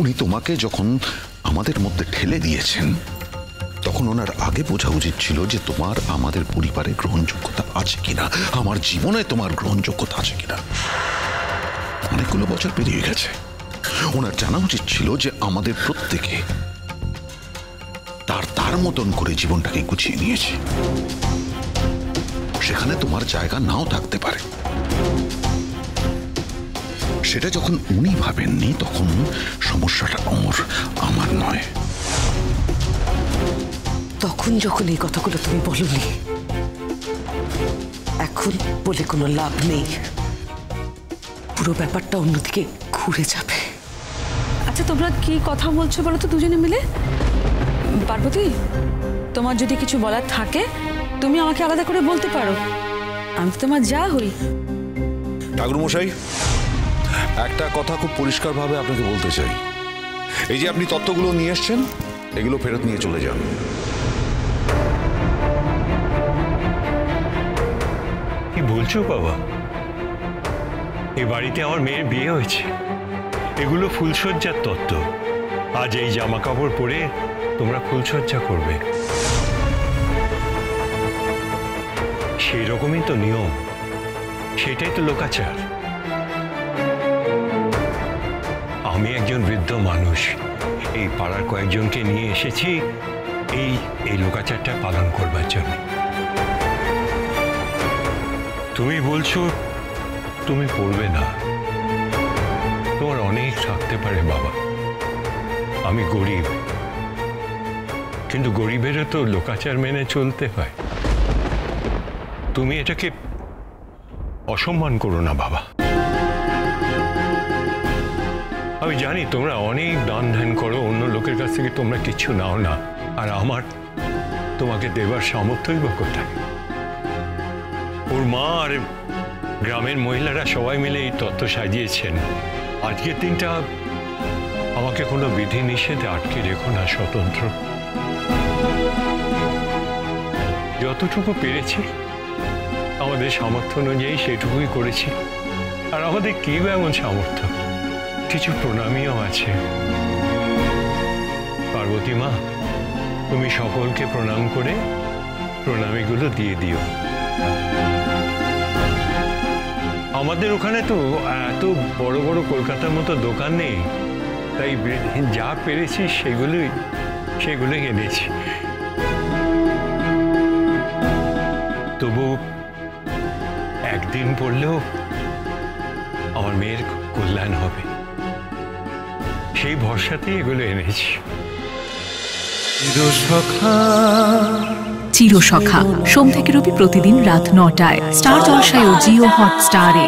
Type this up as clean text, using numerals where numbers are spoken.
উনি তোমাকে যখন আমাদের মধ্যে ঠেলে দিয়েছেন তখন ওনার আগে বোঝা উচিত ছিল যে তোমার আমাদের পরিবারে গ্রহণযোগ্যতা আছে কিনা, আমার জীবনে তোমার গ্রহণযোগ্যতা আছে কিনা। অনেকগুলো বছর পেরিয়ে গেছে, ওনার জানা উচিত ছিল যে আমাদের প্রত্যেকে তার মতন করে জীবনটাকে গুছিয়ে নিয়েছে। সেখানে তোমার জায়গা নাও থাকতে পারে। সেটা যখন উনি ভাবেননি তখন সমস্যাটা আমার নয়। তখন যখন এই কথাগুলো তুমি বলনি, এখন বলে কোনো লাভ নেই। পুরো ব্যাপারটা অন্যদিকে ঘুরে যাবে। আচ্ছা, তোমরা কি কথা বলছো বলো তো দুজনে মিলে? পার্বতী, তোমার যদি কিছু বলার থাকে তুমি আমাকে আলাদা করে বলতে পারো, আমি তো তোমার যা হই। ঠাকুরমশাই, একটা কথা খুব পরিষ্কারভাবে আপনাকে বলতে চাই। এই যে আপনি তত্ত্বগুলো নিয়ে এসছেন, এগুলো ফেরত নিয়ে চলে যান। কি বলছো বাবা? এই বাড়িতে আমার মেয়ের বিয়ে হয়েছে, এগুলো ফুলসজ্জার তত্ত্ব। আজ এই জামা কাপড় পরে তোমরা ফুলসজ্জা করবে, সেই রকমই তো নিয়ম, সেটাই তো লোকাচার। আমি একজন বৃদ্ধ মানুষ, এই পাড়ার কয়েকজনকে নিয়ে এসেছি এই লোকাচারটা পালন করবার জন্য। তুমি বলছো তুমি পড়বে না, তোমার অনেক থাকতে পারে বাবা। আমি গরিব, কিন্তু গরিবেরও তো লোকাচার মেনে চলতে হয়। তুমি এটাকে অসম্মান করো না বাবা। আমি জানি তোমরা অনেক দান ধ্যান করো, অন্য লোকের কাছ থেকে তোমরা কিছু নাও না, আর আমার তোমাকে দেবার সামর্থ্যই বা কোথায়? ওর মা আর গ্রামের মহিলারা সবাই মিলে এই তত্ত্ব সাজিয়েছেন। আজকের দিনটা আমাকে কোনো বিধি নিষেধে আটকে রেখো না, স্বতন্ত্র। যতটুকু পেরেছি আমাদের সামর্থ্য অনুযায়ী সেটুকুই করেছি। আর আমাদের কি এমন সামর্থ্য, কিছু প্রণামীও আছে। পার্বতী মা, তুমি সকলকে প্রণাম করে প্রণামীগুলো দিয়ে দিও। আমাদের ওখানে তো এত বড় বড় কলকাতার মতো দোকান নেই, তাই যা পেরেছি সেগুলোই এনেছি। তবু একদিন পড়লেও আমার মেয়ের কল্যাণ হবে, সেই ভরসাতেই এগুলো এনেছি। চিরসখা, সোম থেকে রবি প্রতিদিন রাত ৯টায় স্টার জলসায় ও জিও হটস্টারে।